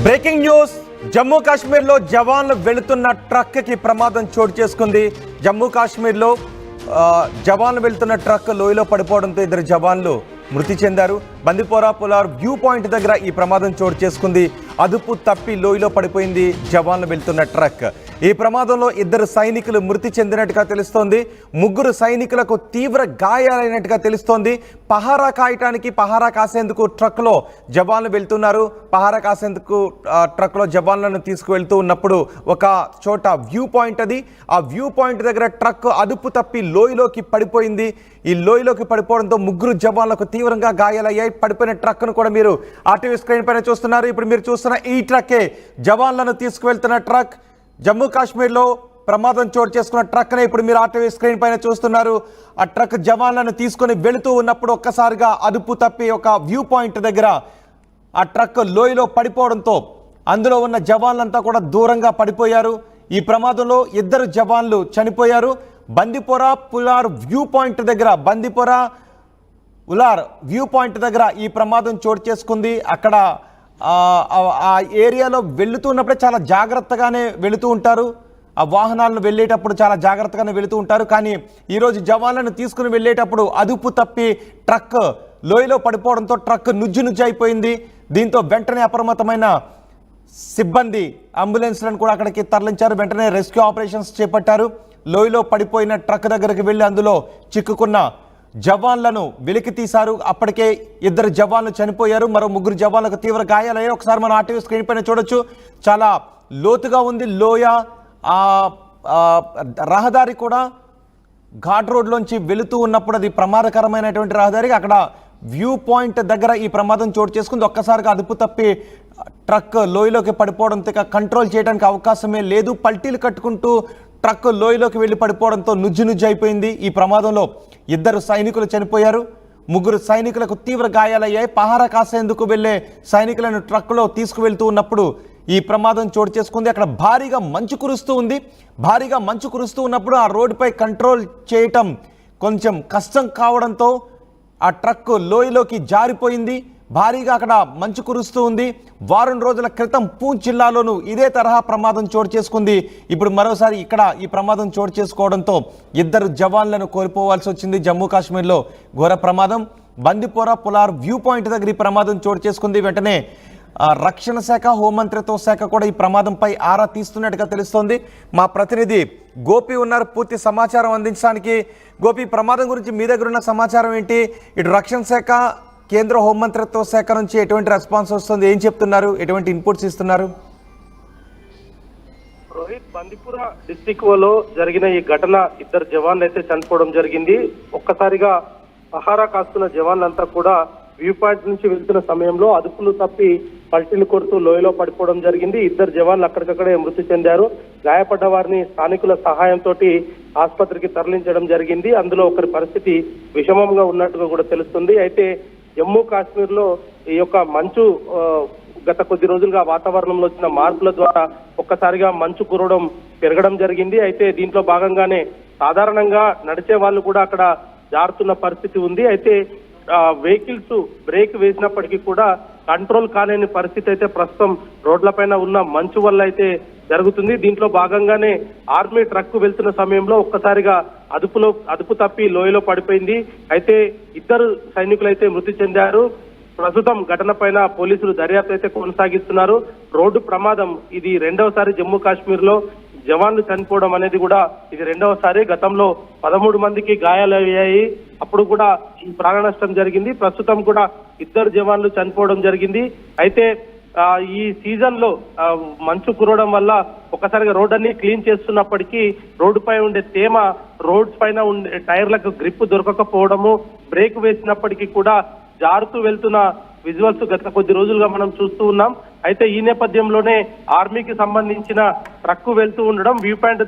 Breaking news Jammu కాశ్మీర్లో జవాన్లు వెళుతున్న ట్రక్కి ప్రమాదం చోటు చేసుకుంది. జమ్మూ కాశ్మీర్లో జవాన్లు వెళ్తున్న ట్రక్ లోయలో పడిపోవడంతో ఇద్దరు జవాన్లు మృతి చెందారు. బందిపోరా పులార్ వ్యూ పాయింట్ దగ్గర ఈ ప్రమాదం చోటు చేసుకుంది. అదుపు తప్పి లోయలో పడిపోయింది జవాన్లు వెళ్తున్న ట్రక్. ఈ ప్రమాదంలో ఇద్దరు సైనికులు మృతి చెందినట్టుగా తెలుస్తోంది. ముగ్గురు సైనికులకు తీవ్ర గాయాలైనట్టుగా తెలుస్తోంది. పహారా కాయటానికి పహారా కాసేందుకు ట్రక్లో జవాన్లు వెళ్తున్నారు. పహారా కాసేందుకు ట్రక్లో జవాన్లను తీసుకువెళ్తూ ఉన్నప్పుడు ఒక చోట వ్యూ పాయింట్ అది. ఆ వ్యూ పాయింట్ దగ్గర ట్రక్ అదుపు తప్పి లోయలోకి పడిపోయింది. ఈ లోయలోకి పడిపోవడంతో ముగ్గురు జవాన్లకు తీవ్రంగా గాయాలయ్యాయి. పడిపోయిన ట్రక్ను కూడా మీరు ఆర్టీవీ స్క్రీన్ పైన చూస్తున్నారు. ఇప్పుడు మీరు చూస్తున్న ఈ ట్రక్కే జవాన్లను తీసుకువెళ్తున్న ట్రక్. జమ్మూ కాశ్మీర్లో ప్రమాదం చోటు చేసుకున్న ట్రక్నే ఇప్పుడు మీరు ఆర్టీవీ స్క్రీన్ పైన చూస్తున్నారు. ఆ ట్రక్ జవాన్లను తీసుకుని వెళుతూ ఉన్నప్పుడు ఒక్కసారిగా అదుపు తప్పి ఒక వ్యూ పాయింట్ దగ్గర ఆ ట్రక్ లోయలో పడిపోవడంతో అందులో ఉన్న జవాన్లంతా కూడా దూరంగా పడిపోయారు. ఈ ప్రమాదంలో ఇద్దరు జవాన్లు చనిపోయారు. బందిపోరా పులార్ వ్యూ పాయింట్ దగ్గర వ్యూ పాయింట్ దగ్గర ఈ ప్రమాదం చోటు చేసుకుంది. అక్కడ ఆ ఏరియాలో వెళుతున్నప్పుడే చాలా జాగ్రత్తగానే వెళుతూ ఉంటారు. ఆ వాహనాలను వెళ్ళేటప్పుడు చాలా జాగ్రత్తగానే వెళుతూ ఉంటారు. కానీ ఈరోజు జవాన్లను తీసుకుని వెళ్ళేటప్పుడు అదుపు తప్పి ట్రక్ లోయలో పడిపోవడంతో ట్రక్ నుజ్జు అయిపోయింది. దీంతో వెంటనే అప్రమత్తమైన సిబ్బంది అంబులెన్స్లను కూడా అక్కడికి తరలించారు. వెంటనే రెస్క్యూ ఆపరేషన్స్ చేపట్టారు. లోయలో పడిపోయిన ట్రక్ దగ్గరికి వెళ్ళి అందులో చిక్కుకున్న జవాన్లను వెలికి తీశారు. అప్పటికే ఇద్దరు జవాన్లు చనిపోయారు. మరో ముగ్గురు జవాన్లకు తీవ్ర గాయాలయ్యాయి. ఒకసారి మన ఆర్టీవీ స్క్రీన్ పైన చూడొచ్చు. చాలా లోతుగా ఉంది లోయ. రహదారి కూడా ఘాట్ రోడ్లోంచి వెళుతూ ఉన్నప్పుడు అది ప్రమాదకరమైనటువంటి రహదారి. అక్కడ వ్యూ పాయింట్ దగ్గర ఈ ప్రమాదం చోటు చేసుకుంది. ఒక్కసారిగా అదుపు తప్పి ట్రక్ లోయలోకి పడిపోవడంతో కంట్రోల్ చేయడానికి అవకాశమే లేదు. పల్టీలు కట్టుకుంటూ ట్రక్ లోయలోకి వెళ్ళి పడిపోవడంతో నుజ్జు అయిపోయింది. ఈ ప్రమాదంలో ఇద్దరు సైనికులు చనిపోయారు. ముగ్గురు సైనికులకు తీవ్ర గాయాలయ్యాయి. పహారా కాసేందుకు వెళ్లే సైనికులను ట్రక్లో తీసుకువెళ్తూ ఉన్నప్పుడు ఈ ప్రమాదం చోటు చేసుకుంది. అక్కడ భారీగా మంచు కురుస్తూ ఉన్నప్పుడు ఆ రోడ్డుపై కంట్రోల్ చేయటం కొంచెం కష్టం కావడంతో ఆ ట్రక్ లోయలోకి జారిపోయింది. భారీగా అక్కడ మంచు కురుస్తూ ఉంది. వారం రోజుల క్రితం పూంచ్ జిల్లాలోనూ ఇదే తరహా ప్రమాదం చోటు చేసుకుంది. ఇప్పుడు మరోసారి ఇక్కడ ఈ ప్రమాదం చోటు చేసుకోవడంతో ఇద్దరు జవాన్లను కోల్పోవాల్సి వచ్చింది. జమ్మూ కాశ్మీర్లో ఘోర ప్రమాదం. బందిపోరా పులార్ వ్యూ పాయింట్ దగ్గర ఈ ప్రమాదం చోటు చేసుకుంది. వెంటనే రక్షణ శాఖ, హోంమంత్రిత్వ శాఖ కూడా ఈ ప్రమాదంపై ఆరా తీస్తున్నట్టుగా తెలుస్తోంది. మా ప్రతినిధి గోపి ఉన్నారు పూర్తి సమాచారం అందించడానికి. గోపి, ప్రమాదం గురించి మీ దగ్గర ఉన్న సమాచారం ఏంటి? ఇటు రక్షణ శాఖ, కేంద్ర హోంమంత్రిత్వ శాఖ నుంచి ఎటువంటి రెస్పాన్స్ వస్తుంది? ఏం చెప్తున్నారు? ఎటువంటి ఇన్పుట్స్ ఇస్తున్నారు? రోహిత్, బందిపురా డిస్టిక్ లో జరిగిన ఈ ఘటన ఇద్దరు జవాన్లు అయితే చనిపోవడం జరిగింది. ఒక్కసారిగా పహారా కాస్తున్న జవాన్లంతా కూడా వ్యూ పాయింట్ నుంచి వెళ్తున్న సమయంలో అదుపులు తప్పి పల్టీలు కొడుతూ లోయలో పడిపోవడం జరిగింది. ఇద్దరు జవాన్లు అక్కడికక్కడే మృతి చెందారు. గాయపడ్డ వారిని స్థానికుల సహాయంతో ఆసుపత్రికి తరలించడం జరిగింది. అందులో ఒకరి పరిస్థితి విషమంగా ఉన్నట్టుగా కూడా తెలుస్తుంది. అయితే జమ్మూ కాశ్మీర్ లో ఈ యొక్క మంచు గత కొద్ది రోజులుగా వాతావరణంలో వచ్చిన మార్పుల ద్వారా ఒక్కసారిగా మంచు కురవడం పెరగడం జరిగింది. అయితే దీంట్లో భాగంగానే సాధారణంగా నడిచే వాళ్ళు కూడా అక్కడ జారుతున్న పరిస్థితి ఉంది. అయితే వెహికల్స్ బ్రేక్ వేసినప్పటికీ కూడా కంట్రోల్ కాలేని పరిస్థితి అయితే ప్రస్తుతం రోడ్లపైన ఉన్న మంచు వల్ల అయితే జరుగుతుంది. దీంట్లో భాగంగానే ఆర్మీ ట్రక్ వెళ్తున్న సమయంలో ఒక్కసారిగా అదుపు తప్పి లోయలో పడిపోయింది. అయితే ఇద్దరు సైనికులు అయితే మృతి చెందారు. ప్రస్తుతం ఘటన పైన పోలీసులు దర్యాప్తు అయితే కొనసాగిస్తున్నారు. రోడ్డు ప్రమాదం ఇది రెండవసారి జమ్మూ కాశ్మీర్ లో జవాన్లు చనిపోవడం అనేది కూడా ఇది రెండవసారి. గతంలో 13 మందికి గాయాలయ్యాయి. అప్పుడు కూడా ప్రాణ నష్టం జరిగింది. ప్రస్తుతం కూడా ఇద్దరు జవాన్లు చనిపోవడం జరిగింది. అయితే ఈ సీజన్ లో మంచు కురవడం వల్ల ఒకసారిగా రోడ్ అన్ని క్లీన్ చేస్తున్నప్పటికీ రోడ్డుపై ఉండే తేమ, రోడ్స్ పైన ఉండే టైర్లకు గ్రిప్ దొరకకపోవడము, బ్రేక్ వేసినప్పటికీ కూడా జారుతూ వెళ్తున్న విజువల్స్ గత కొద్ది రోజులుగా మనం చూస్తూ ఉన్నాం. అయితే ఈ నేపథ్యంలోనే ఆర్మీకి సంబంధించిన ట్రక్ వెళ్తూ ఉండడం, వ్యూ పాయింట్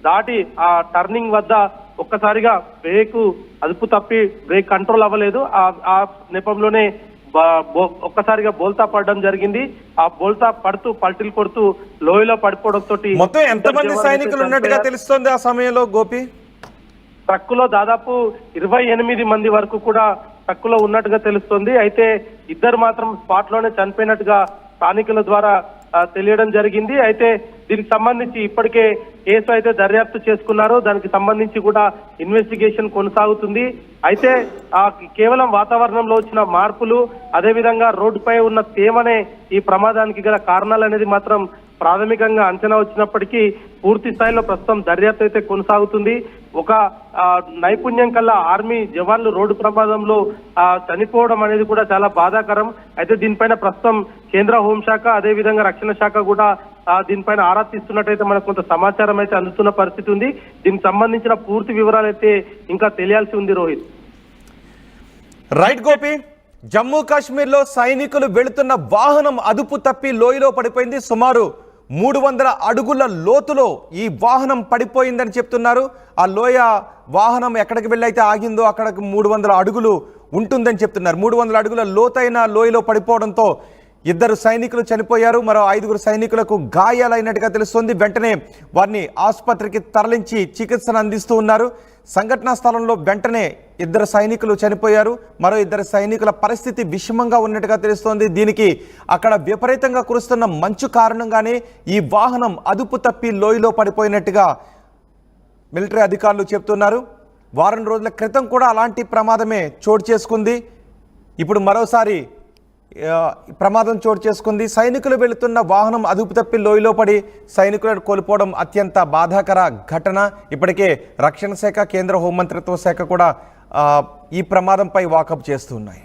దాటి ఆ టర్నింగ్ వద్ద ఒక్కసారిగా బ్రేక్ అదుపు తప్పి బ్రేక్ కంట్రోల్ అవ్వలేదు. ఆ నేపథ్యంలోనే ఒక్కసారిగా బోల్తా పడడం జరిగింది. ఆ బోల్తా పడుతూ పల్టీలు కొడుతూ లోయలో పడిపోవడంతో మొత్తం ఎంతమంది సైనికులు ఉన్నట్టుగా తెలుస్తోంది ఆ సమయంలో గోపి? ట్రక్కులో దాదాపు 28 మంది వరకు కూడా ట్రక్కులో ఉన్నట్టుగా తెలుస్తోంది. అయితే ఇద్దరు మాత్రం స్పాట్ లోనే చనిపోయినట్టుగా స్థానికుల ద్వారా తెలియడం జరిగింది. అయితే దీనికి సంబంధించి ఇప్పటికే కేసు అయితే దర్యాప్తు చేసుకున్నారు. దానికి సంబంధించి కూడా ఇన్వెస్టిగేషన్ కొనసాగుతుంది. అయితే కేవలం వాతావరణంలో వచ్చిన మార్పులు, అదేవిధంగా రోడ్డుపై ఉన్న తేమనే ఈ ప్రమాదానికి గల కారణాలు అనేది మాత్రం ప్రాథమికంగా అంచనా వచ్చినప్పటికీ పూర్తి స్థాయిలో ప్రస్తుతం దర్యాప్తు అయితే కొనసాగుతుంది. ఒక నైపుణ్యం కల్లా ఆర్మీ జవాన్లు రోడ్డు ప్రమాదంలో చనిపోవడం అనేది కూడా చాలా బాధాకరం. అయితే దీనిపైన ప్రస్తుతం కేంద్ర హోంశాఖ, అదేవిధంగా రక్షణ శాఖ కూడా దీనిపైన ఆరా తీస్తున్నట్టయితే మనకు కొంత సమాచారం అయితే అందుతున్న పరిస్థితి ఉంది. దీనికి సంబంధించిన పూర్తి వివరాలు అయితే ఇంకా తెలియాల్సి ఉంది. రోహిత్, రైట్ గోపి, జమ్మూ కాశ్మీర్లో సైనికులు వెళుతున్న వాహనం అదుపు తప్పి లోయలో పడిపోయింది. సుమారు 300 అడుగుల లోతులో ఈ వాహనం పడిపోయిందని చెప్తున్నారు. ఆ లోయ వాహనం ఎక్కడికి వెళ్ళైతే ఆగిందో అక్కడికి 300 అడుగులు ఉంటుందని చెప్తున్నారు. 300 అడుగుల లోతైన లోయలో పడిపోవడంతో 2 సైనికులు చనిపోయారు. మరో 5 సైనికులకు గాయాలైనట్టుగా తెలుస్తోంది. వెంటనే వారిని ఆసుపత్రికి తరలించి చికిత్సను అందిస్తూ ఉన్నారు. సంఘటనా స్థలంలో వెంటనే 2 సైనికులు చనిపోయారు. మరో 2 సైనికుల పరిస్థితి విషమంగా ఉన్నట్టుగా తెలుస్తోంది. దీనికి అక్కడ విపరీతంగా కురుస్తున్న మంచు కారణంగానే ఈ వాహనం అదుపు తప్పి లోయలో పడిపోయినట్టుగా మిలిటరీ అధికారులు చెప్తున్నారు. వారం రోజుల క్రితం కూడా అలాంటి ప్రమాదమే చోటు చేసుకుంది. ఇప్పుడు మరోసారి ప్రమాదం చోటు చేసుకుంది. సైనికులు వెళుతున్న వాహనం అదుపు తప్పి లోయలో పడి సైనికులను కోల్పోవడం అత్యంత బాధాకర ఘటన. ఇప్పటికే రక్షణ శాఖ, కేంద్ర హోంమంత్రిత్వ శాఖ కూడా ఈ ప్రమాదంపై వాకప్ చేస్తున్నాయి.